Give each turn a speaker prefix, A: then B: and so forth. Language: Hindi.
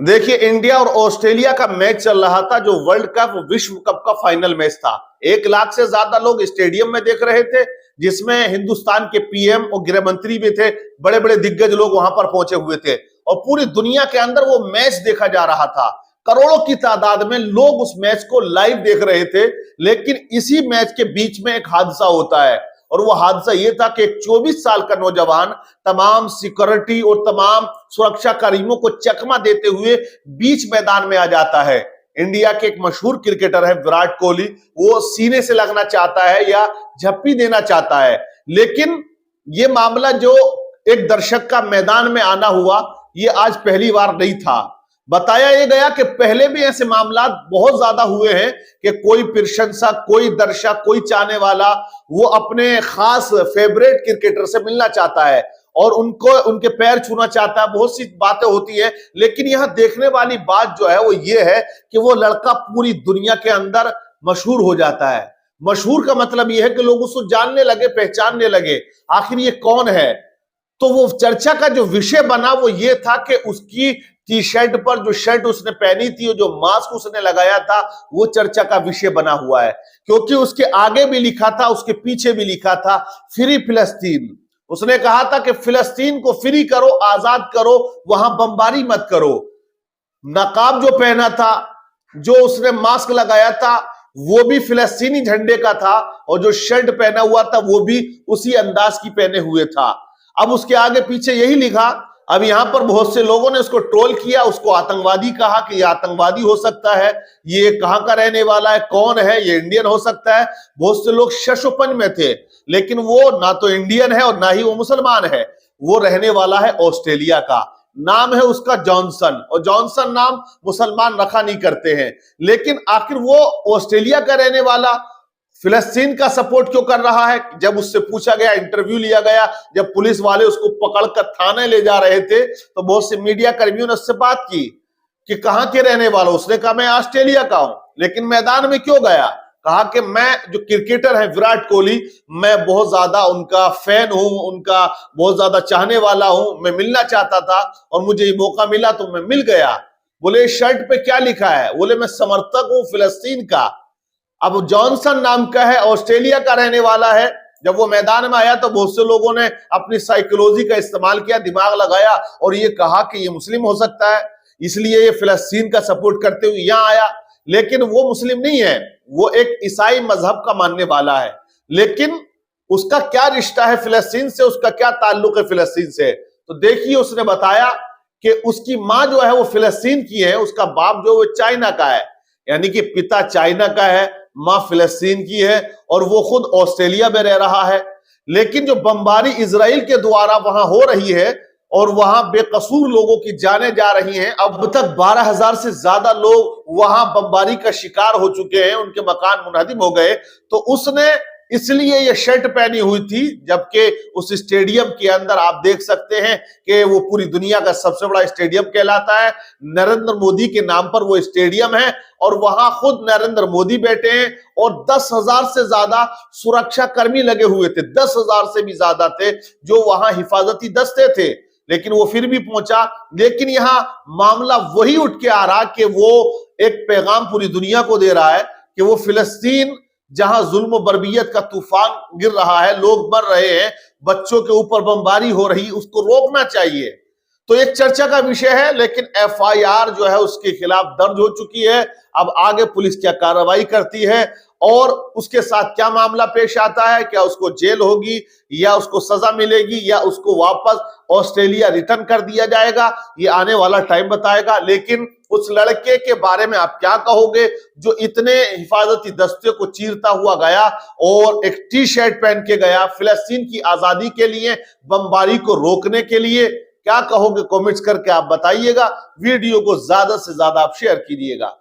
A: देखिए, इंडिया और ऑस्ट्रेलिया का मैच चल रहा था, जो वर्ल्ड कप विश्व कप का फाइनल मैच था। 1 लाख से ज्यादा लोग स्टेडियम में देख रहे थे, जिसमें हिंदुस्तान के पीएम और गृह मंत्री भी थे। बड़े बड़े दिग्गज लोग वहां पर पहुंचे हुए थे और पूरी दुनिया के अंदर वो मैच देखा जा रहा था। करोड़ों की तादाद में लोग उस मैच को लाइव देख रहे थे। लेकिन इसी मैच के बीच में एक हादसा होता है, और वो हादसा ये था कि एक 24 साल का नौजवान तमाम सिक्योरिटी और तमाम सुरक्षा कर्मियों को चकमा देते हुए बीच मैदान में आ जाता है। इंडिया के एक मशहूर क्रिकेटर है विराट कोहली, वो सीने से लगना चाहता है या झप्पी देना चाहता है। लेकिन ये मामला जो एक दर्शक का मैदान में आना हुआ, ये आज पहली बार नहीं था। बताया यह गया कि पहले भी ऐसे मामला बहुत ज्यादा हुए हैं कि कोई प्रशंसक, कोई दर्शक, कोई चाहने वाला वो अपने खास फेवरेट क्रिकेटर से मिलना चाहता है और उनको उनके पैर छूना चाहता है। बहुत सी बातें होती है, लेकिन यहां देखने वाली बात जो है वो ये है कि वो लड़का पूरी दुनिया के अंदर मशहूर हो जाता है। मशहूर का मतलब यह है कि लोग उसको जानने लगे, पहचानने लगे, आखिर ये कौन है। तो वो चर्चा का जो विषय बना वो ये था कि उसकी टी शर्ट पर जो शर्ट उसने पहनी थी और जो मास्क उसने लगाया था, वो चर्चा का विषय बना हुआ है। क्योंकि उसके आगे भी लिखा था, उसके पीछे भी लिखा था, फ्री फिलिस्तीन। उसने कहा था कि फिलिस्तीन को फ्री करो, आजाद करो, वहां बमबारी मत करो। नकाब जो पहना था, जो उसने मास्क लगाया था, वो भी फिलिस्तीनी झंडे का था, और जो शर्ट पहना हुआ था वो भी उसी अंदाज की पहने हुए था। अब उसके आगे पीछे यही लिखा। अब यहां पर बहुत से लोगों ने उसको ट्रोल किया, उसको आतंकवादी कहा कि ये आतंकवादी हो सकता है, ये कहां का रहने वाला है, कौन है, ये इंडियन हो सकता है। बहुत से लोग शशोपन में थे, लेकिन वो ना तो इंडियन है और ना ही वो मुसलमान है। वो रहने वाला है ऑस्ट्रेलिया का, नाम है उसका जॉनसन, और जॉनसन नाम मुसलमान रखा नहीं करते हैं। लेकिन आखिर वो ऑस्ट्रेलिया का रहने वाला फिलिस्तीन का सपोर्ट क्यों कर रहा है? जब उससे पूछा गया, इंटरव्यू लिया गया, जब पुलिस वाले उसको पकड़कर थाने ले जा रहे थे, तो बहुत से मीडिया कर्मियों ने उससे बात की कि कहां के रहने वाला। उसने कहा मैं ऑस्ट्रेलिया का हूं। लेकिन मैदान में क्यों गया? कहा कि मैं जो क्रिकेटर है विराट कोहली, मैं बहुत ज्यादा उनका फैन हूं, उनका बहुत ज्यादा चाहने वाला हूं, मैं मिलना चाहता था और मुझे ये मौका मिला तो मैं मिल गया। बोले शर्ट पे क्या लिखा है? बोले मैं समर्थक हूं फिलिस्तीन का। अब जॉनसन नाम का है, ऑस्ट्रेलिया का रहने वाला है। जब वो मैदान में आया तो बहुत से लोगों ने अपनी साइकोलॉजी का इस्तेमाल किया, दिमाग लगाया और ये कहा कि ये मुस्लिम हो सकता है, इसलिए ये फिलिस्तीन का सपोर्ट करते हुए यहां आया। लेकिन वो मुस्लिम नहीं है, वो एक ईसाई मजहब का मानने वाला है। लेकिन उसका क्या रिश्ता है फिलिस्तीन से, उसका क्या ताल्लुक है फिलिस्तीन से? तो देखिए, उसने बताया कि उसकी माँ जो है वो फिलिस्तीन की है, उसका बाप जो वो चाइना का है, यानी कि पिता चाइना का है, मां फिलिस्तीन की है, और वो खुद ऑस्ट्रेलिया में रह रहा है। लेकिन जो बमबारी इजराइल के द्वारा वहां हो रही है और वहां बेकसूर लोगों की जानें जा रही हैं, अब तक 12,000 से ज्यादा लोग वहां बमबारी का शिकार हो चुके हैं, उनके मकान मुनहदिम हो गए। तो उसने इसलिए ये शर्ट पहनी हुई थी, जबकि उस स्टेडियम के अंदर आप देख सकते हैं कि वो पूरी दुनिया का सबसे बड़ा स्टेडियम कहलाता है। नरेंद्र मोदी के नाम पर वो स्टेडियम है और वहां खुद नरेंद्र मोदी बैठे हैं और 10,000 से ज्यादा सुरक्षा कर्मी लगे हुए थे। 10,000 से भी ज्यादा थे जो वहां हिफाजती दस्ते थे, लेकिन वो फिर भी पहुंचा। लेकिन यहां मामला वही उठ के आ रहा कि वो एक पैगाम पूरी दुनिया को दे रहा है कि वो फिलिस्तीन जहां जुल्म बर्बियत का तूफान गिर रहा है, लोग मर रहे हैं, बच्चों के ऊपर बमबारी हो रही, उसको रोकना चाहिए। तो एक चर्चा का विषय है, लेकिन एफआईआर जो है उसके खिलाफ दर्ज हो चुकी है। अब आगे पुलिस क्या कार्रवाई करती है और उसके साथ क्या मामला पेश आता है, क्या उसको जेल होगी या उसको सजा मिलेगी या उसको वापस ऑस्ट्रेलिया रिटर्न कर दिया जाएगा, ये आने वाला टाइम बताएगा। लेकिन उस लड़के के बारे में आप क्या कहोगे जो इतने हिफाजती दस्ते को चीरता हुआ गया और एक टी शर्ट पहन के गया फिलिस्तीन की आजादी के लिए, बमबारी को रोकने के लिए? क्या कहोगे? कमेंट्स करके आप बताइएगा। वीडियो को ज्यादा से ज्यादा आप शेयर कीजिएगा।